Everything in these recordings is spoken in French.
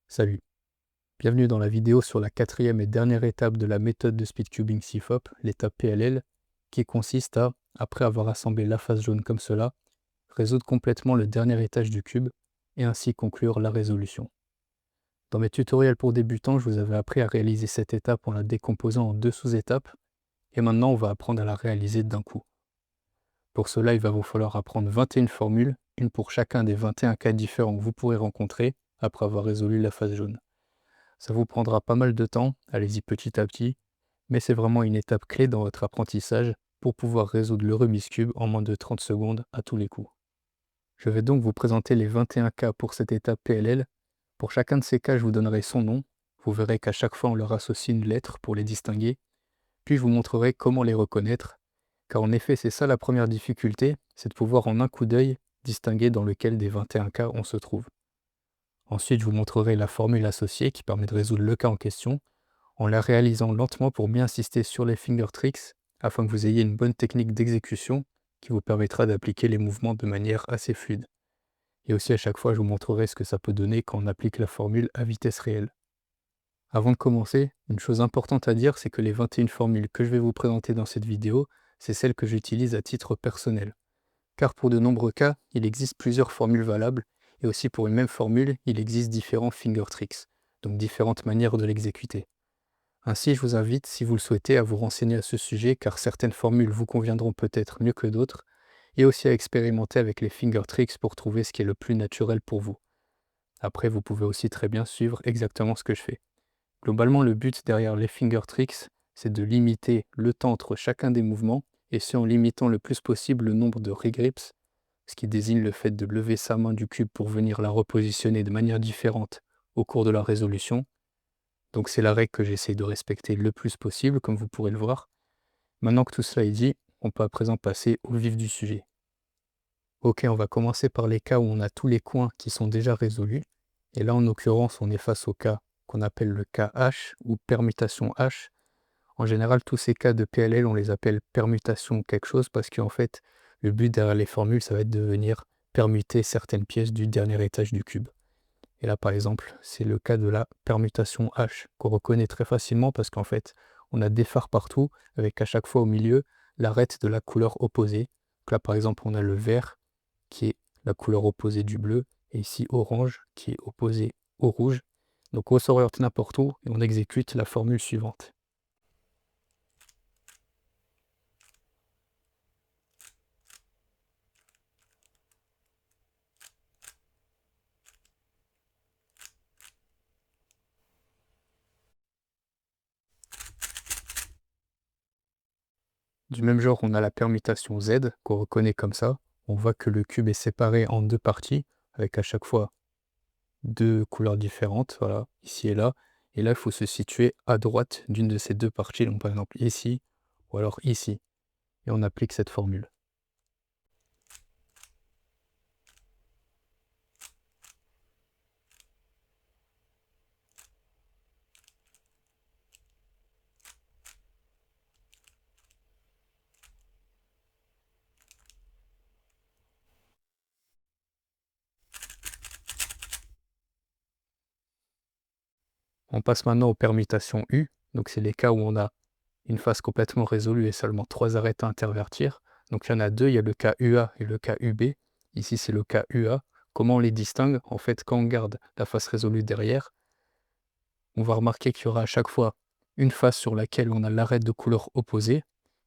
Salut, bienvenue dans la vidéo sur la quatrième et dernière étape de la méthode de speedcubing CFOP, l'étape PLL, qui consiste à, après avoir assemblé la face jaune comme cela, résoudre complètement le dernier étage du cube et ainsi conclure la résolution. Dans mes tutoriels pour débutants, je vous avais appris à réaliser cette étape en la décomposant en deux sous-étapes, et maintenant on va apprendre à la réaliser d'un coup. Pour cela, il va vous falloir apprendre 21 formules, une pour chacun des 21 cas différents que vous pourrez rencontrer après avoir résolu la face jaune. Ça vous prendra pas mal de temps, allez-y petit à petit, mais c'est vraiment une étape clé dans votre apprentissage pour pouvoir résoudre le Rubik's Cube en moins de 30 secondes à tous les coups. Je vais donc vous présenter les 21 cas pour cette étape PLL. Pour chacun de ces cas, je vous donnerai son nom. Vous verrez qu'à chaque fois, on leur associe une lettre pour les distinguer. Puis je vous montrerai comment les reconnaître, car en effet, c'est ça la première difficulté, c'est de pouvoir en un coup d'œil distinguer dans lequel des 21 cas on se trouve. Ensuite, je vous montrerai la formule associée qui permet de résoudre le cas en question, en la réalisant lentement pour bien insister sur les finger tricks, afin que vous ayez une bonne technique d'exécution qui vous permettra d'appliquer les mouvements de manière assez fluide. Et aussi à chaque fois, je vous montrerai ce que ça peut donner quand on applique la formule à vitesse réelle. Avant de commencer, une chose importante à dire, c'est que les 21 formules que je vais vous présenter dans cette vidéo, c'est celles que j'utilise à titre personnel. Car pour de nombreux cas, il existe plusieurs formules valables, et aussi pour une même formule, il existe différents finger tricks, donc différentes manières de l'exécuter. Ainsi, je vous invite, si vous le souhaitez, à vous renseigner à ce sujet, car certaines formules vous conviendront peut-être mieux que d'autres, et aussi à expérimenter avec les finger tricks pour trouver ce qui est le plus naturel pour vous. Après, vous pouvez aussi très bien suivre exactement ce que je fais. Globalement, le but derrière les finger tricks, c'est de limiter le temps entre chacun des mouvements, et ce en limitant le plus possible le nombre de regrips, ce qui désigne le fait de lever sa main du cube pour venir la repositionner de manière différente au cours de la résolution. Donc c'est la règle que j'essaie de respecter le plus possible, comme vous pourrez le voir. Maintenant que tout cela est dit, on peut à présent passer au vif du sujet. Ok, on va commencer par les cas où on a tous les coins qui sont déjà résolus. Et là, en l'occurrence, on est face au cas qu'on appelle le cas H ou permutation H. En général, tous ces cas de PLL, on les appelle permutation quelque chose parce qu'en fait, le but derrière les formules, ça va être de venir permuter certaines pièces du dernier étage du cube. Et là, par exemple, c'est le cas de la permutation H, qu'on reconnaît très facilement parce qu'en fait, on a des phares partout, avec à chaque fois au milieu l'arête de la couleur opposée. Donc là, par exemple, on a le vert qui est la couleur opposée du bleu, et ici orange qui est opposé au rouge. Donc on s'oriente n'importe où et on exécute la formule suivante. Du même genre, on a la permutation Z, qu'on reconnaît comme ça. On voit que le cube est séparé en deux parties, avec à chaque fois deux couleurs différentes, voilà, ici et là. Et là, il faut se situer à droite d'une de ces deux parties, donc par exemple ici, ou alors ici. Et on applique cette formule. On passe maintenant aux permutations U, donc c'est les cas où on a une face complètement résolue et seulement trois arêtes à intervertir. Donc il y en a deux, il y a le cas UA et le cas UB. Ici c'est le cas UA. Comment on les distingue? En fait, quand on garde la face résolue derrière, on va remarquer qu'il y aura à chaque fois une face sur laquelle on a l'arête de couleur opposée.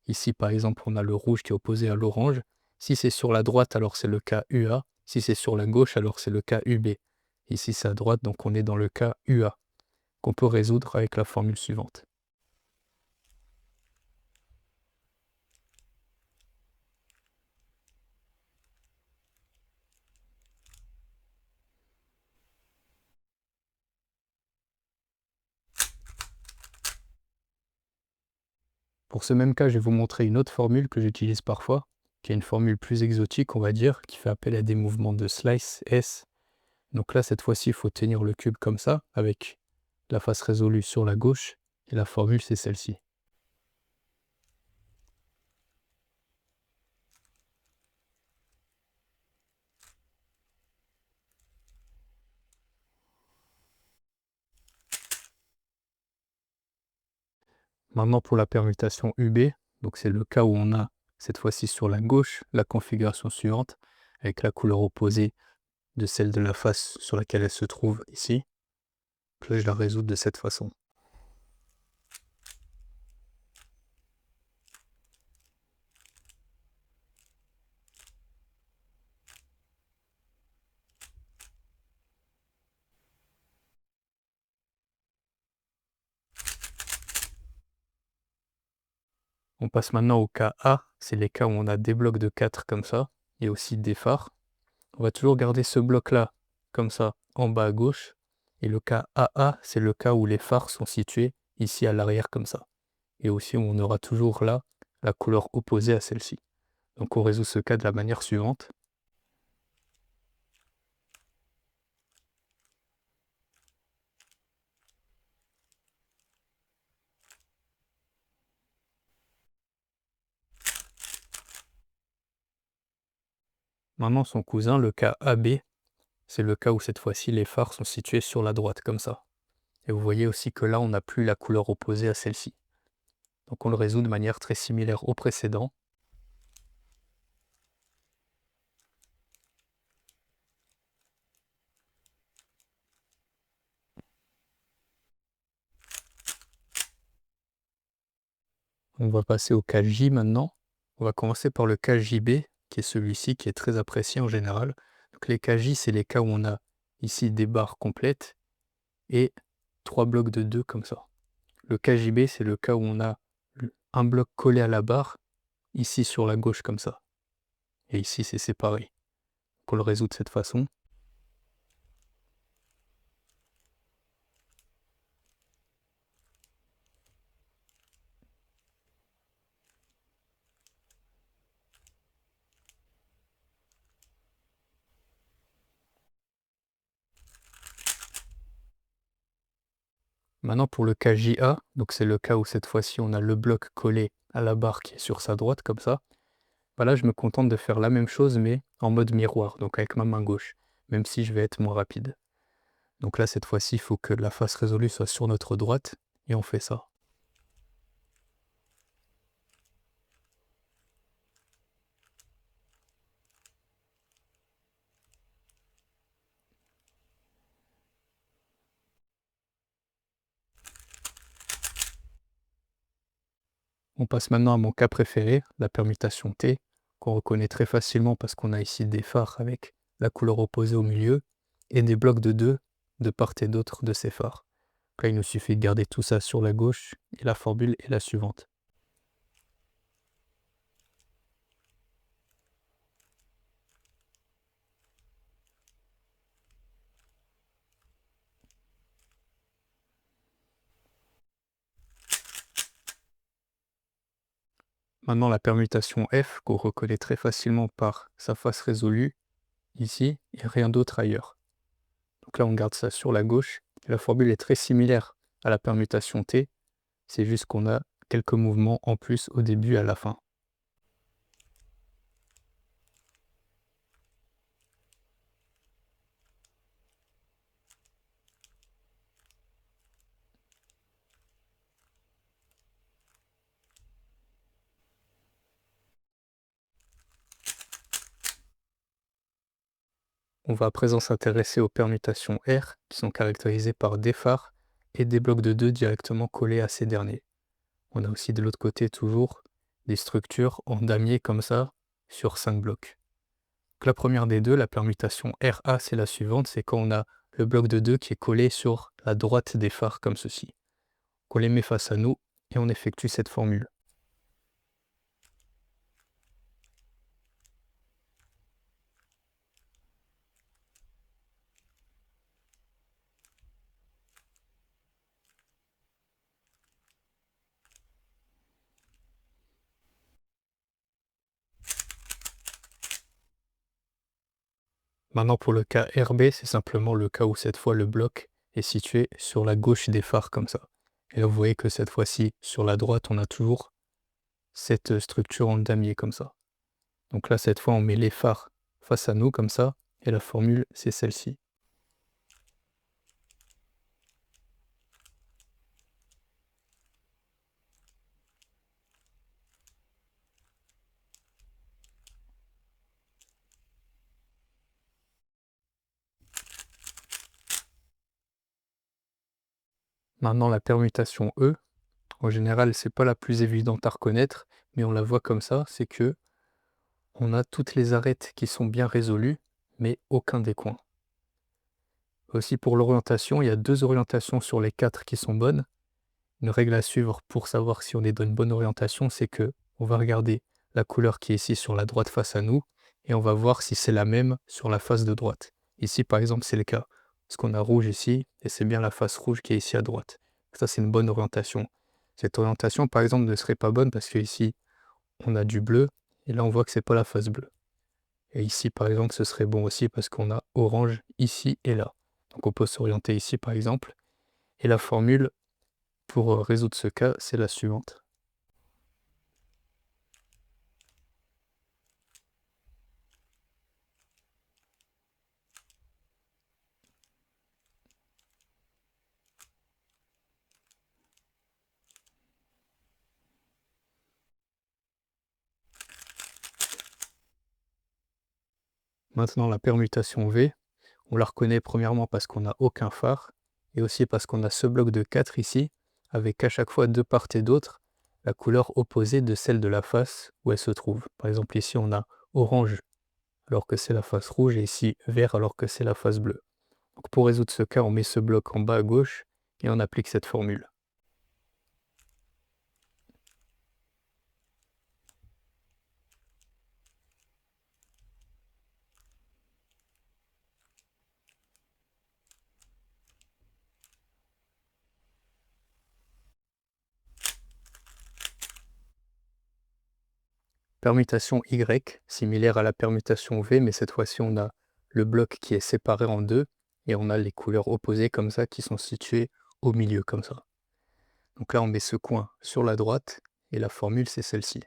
Ici par exemple on a le rouge qui est opposé à l'orange. Si c'est sur la droite, alors c'est le cas UA. Si c'est sur la gauche, alors c'est le cas UB. Ici c'est à droite, donc on est dans le cas UA, qu'on peut résoudre avec la formule suivante. Pour ce même cas, je vais vous montrer une autre formule que j'utilise parfois, qui est une formule plus exotique, on va dire, qui fait appel à des mouvements de slice S. Donc là, cette fois-ci, il faut tenir le cube comme ça, avec la face résolue sur la gauche, et la formule, c'est celle-ci. Maintenant pour la permutation UB, donc c'est le cas où on a cette fois-ci sur la gauche la configuration suivante avec la couleur opposée de celle de la face sur laquelle elle se trouve ici. Donc là je la résous de cette façon. On passe maintenant au cas A, c'est les cas où on a des blocs de 4 comme ça, et aussi des phares. On va toujours garder ce bloc-là, comme ça, en bas à gauche. Et le cas AA, c'est le cas où les phares sont situés ici à l'arrière comme ça. Et aussi où on aura toujours là la couleur opposée à celle-ci. Donc on résout ce cas de la manière suivante. Maintenant son cousin, le cas AB, c'est le cas où cette fois-ci les phares sont situés sur la droite comme ça. Et vous voyez aussi que là on n'a plus la couleur opposée à celle-ci. Donc on le résout de manière très similaire au précédent. On va passer au cas J maintenant. On va commencer par le cas JB, qui est celui-ci qui est très apprécié en général. Donc les cas J, c'est les cas où on a ici des barres complètes et 3 blocs de 2 comme ça. Le cas JB, c'est le cas où on a un bloc collé à la barre, ici sur la gauche comme ça. Et ici, c'est séparé. Donc on le résout de cette façon. Maintenant pour le cas JA, donc c'est le cas où cette fois-ci on a le bloc collé à la barre qui est sur sa droite comme ça. Bah là, je me contente de faire la même chose, mais en mode miroir, donc avec ma main gauche, même si je vais être moins rapide. Donc là, cette fois-ci, il faut que la face résolue soit sur notre droite, et on fait ça. On passe maintenant à mon cas préféré, la permutation T, qu'on reconnaît très facilement parce qu'on a ici des phares avec la couleur opposée au milieu, et des blocs de 2 de part et d'autre de ces phares. Donc là, il nous suffit de garder tout ça sur la gauche, et la formule est la suivante. Maintenant, la permutation F, qu'on reconnaît très facilement par sa face résolue, ici, et rien d'autre ailleurs. Donc là, on garde ça sur la gauche. Et la formule est très similaire à la permutation T. C'est juste qu'on a quelques mouvements en plus au début et à la fin. On va à présent s'intéresser aux permutations R, qui sont caractérisées par des phares et des blocs de 2 directement collés à ces derniers. On a aussi de l'autre côté toujours des structures en damier comme ça sur 5 blocs. Donc la première des deux, la permutation RA, c'est la suivante, c'est quand on a le bloc de 2 qui est collé sur la droite des phares comme ceci. On les met face à nous et on effectue cette formule. Maintenant pour le cas RB, c'est simplement le cas où cette fois le bloc est situé sur la gauche des phares comme ça. Et là vous voyez que cette fois-ci, sur la droite, on a toujours cette structure en damier comme ça. Donc là, cette fois, on met les phares face à nous comme ça, et la formule, c'est celle-ci. Maintenant, la permutation E, en général, c'est pas la plus évidente à reconnaître, mais on la voit comme ça, c'est que on a toutes les arêtes qui sont bien résolues, mais aucun des coins. Aussi pour l'orientation, il y a 2 orientations sur les 4 qui sont bonnes. Une règle à suivre pour savoir si on est dans une bonne orientation, c'est que on va regarder la couleur qui est ici sur la droite face à nous et on va voir si c'est la même sur la face de droite. Ici, par exemple, c'est le cas, parce qu'on a rouge ici et c'est bien la face rouge qui est ici à droite. Ça, c'est une bonne orientation. Cette orientation, par exemple, ne serait pas bonne parce qu'ici, on a du bleu et là, on voit que c'est pas la face bleue. Et ici, par exemple, ce serait bon aussi parce qu'on a orange ici et là. Donc, on peut s'orienter ici, par exemple. Et la formule pour résoudre ce cas, c'est la suivante. Maintenant, la permutation V, on la reconnaît premièrement parce qu'on n'a aucun phare et aussi parce qu'on a ce bloc de 4 ici, avec à chaque fois de part et d'autre la couleur opposée de celle de la face où elle se trouve. Par exemple, ici, on a orange alors que c'est la face rouge et ici vert alors que c'est la face bleue. Donc, pour résoudre ce cas, on met ce bloc en bas à gauche et on applique cette formule. Permutation Y, similaire à la permutation V, mais cette fois-ci, on a le bloc qui est séparé en deux et on a les couleurs opposées comme ça qui sont situées au milieu comme ça. Donc là, on met ce coin sur la droite et la formule, c'est celle-ci.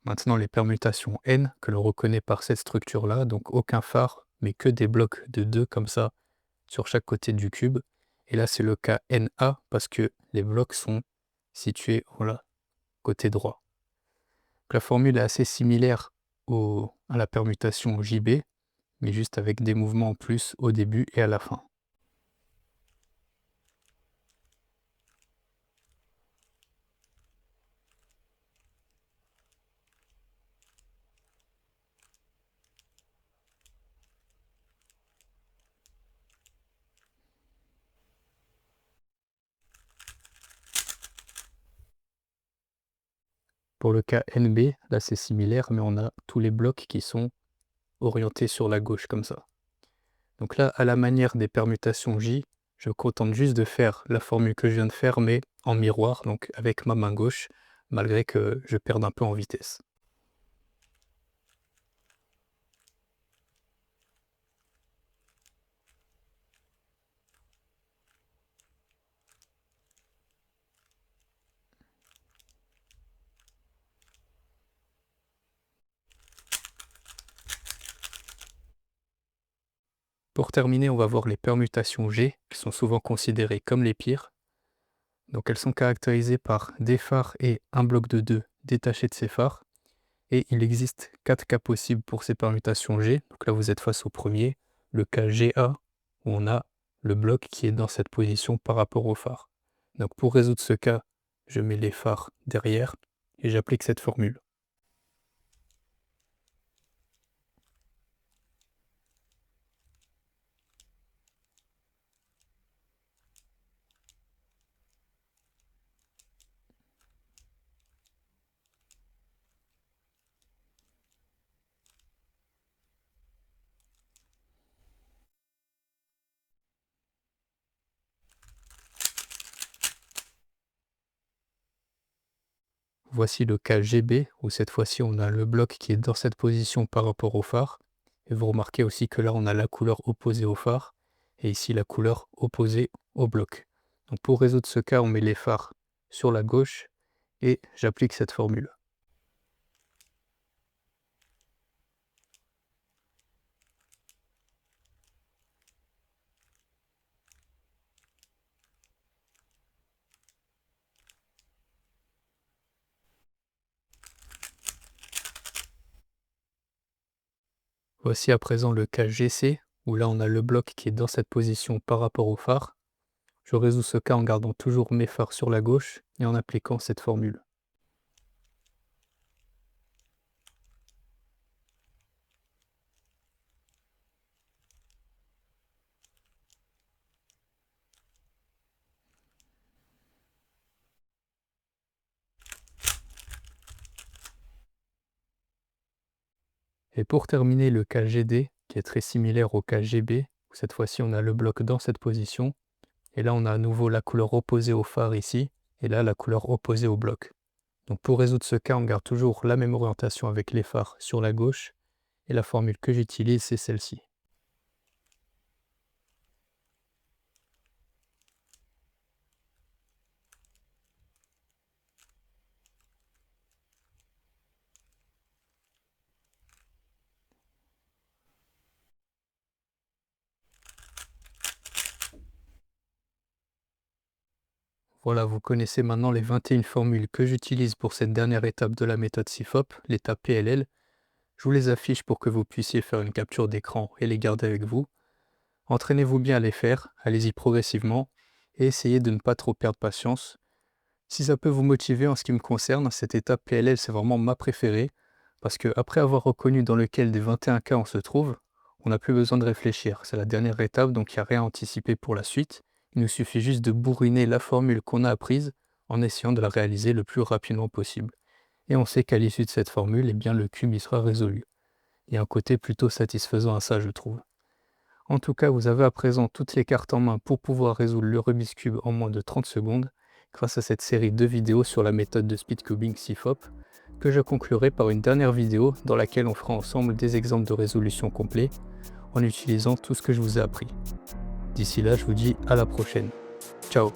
Maintenant, les permutations N, que l'on reconnaît par cette structure-là, donc aucun phare, mais que des blocs de 2 comme ça sur chaque côté du cube. Et là, c'est le cas NA parce que les blocs sont situés, voilà, côté droit. Donc, la formule est assez similaire à la permutation JB, mais juste avec des mouvements en plus au début et à la fin. Pour le cas NB, là c'est similaire, mais on a tous les blocs qui sont orientés sur la gauche comme ça. Donc là, à la manière des permutations J, je me contente juste de faire la formule que je viens de faire, mais en miroir, donc avec ma main gauche, malgré que je perde un peu en vitesse. Pour terminer, on va voir les permutations G, qui sont souvent considérées comme les pires. Donc elles sont caractérisées par des phares et un bloc de 2 détaché de ces phares. Et il existe 4 cas possibles pour ces permutations G. Donc là, vous êtes face au premier, le cas GA, où on a le bloc qui est dans cette position par rapport au phare. Donc pour résoudre ce cas, je mets les phares derrière et j'applique cette formule. Voici le cas GB, où cette fois-ci on a le bloc qui est dans cette position par rapport au phare. Et vous remarquez aussi que là on a la couleur opposée au phare, et ici la couleur opposée au bloc. Donc pour résoudre ce cas, on met les phares sur la gauche, et j'applique cette formule. Voici à présent le cas GC, où là on a le bloc qui est dans cette position par rapport au phare. Je résous ce cas en gardant toujours mes phares sur la gauche et en appliquant cette formule. Et pour terminer le cas GD, qui est très similaire au cas GB, où cette fois-ci on a le bloc dans cette position, et là on a à nouveau la couleur opposée au phare ici, et là la couleur opposée au bloc. Donc pour résoudre ce cas, on garde toujours la même orientation avec les phares sur la gauche, et la formule que j'utilise c'est celle-ci. Voilà, vous connaissez maintenant les 21 formules que j'utilise pour cette dernière étape de la méthode SIFOP, l'étape PLL. Je vous les affiche pour que vous puissiez faire une capture d'écran et les garder avec vous. Entraînez-vous bien à les faire, allez-y progressivement et essayez de ne pas trop perdre patience. Si ça peut vous motiver en ce qui me concerne, cette étape PLL c'est vraiment ma préférée parce que après avoir reconnu dans lequel des 21 cas on se trouve, on n'a plus besoin de réfléchir. C'est la dernière étape donc il n'y a rien à anticiper pour la suite. Il nous suffit juste de bourriner la formule qu'on a apprise en essayant de la réaliser le plus rapidement possible. Et on sait qu'à l'issue de cette formule, eh bien, le cube y sera résolu. Il y a un côté plutôt satisfaisant à ça, je trouve. En tout cas, vous avez à présent toutes les cartes en main pour pouvoir résoudre le Rubik's Cube en moins de 30 secondes grâce à cette série de vidéos sur la méthode de speedcubing SIFOP que je conclurai par une dernière vidéo dans laquelle on fera ensemble des exemples de résolution complets en utilisant tout ce que je vous ai appris. D'ici là, je vous dis à la prochaine. Ciao!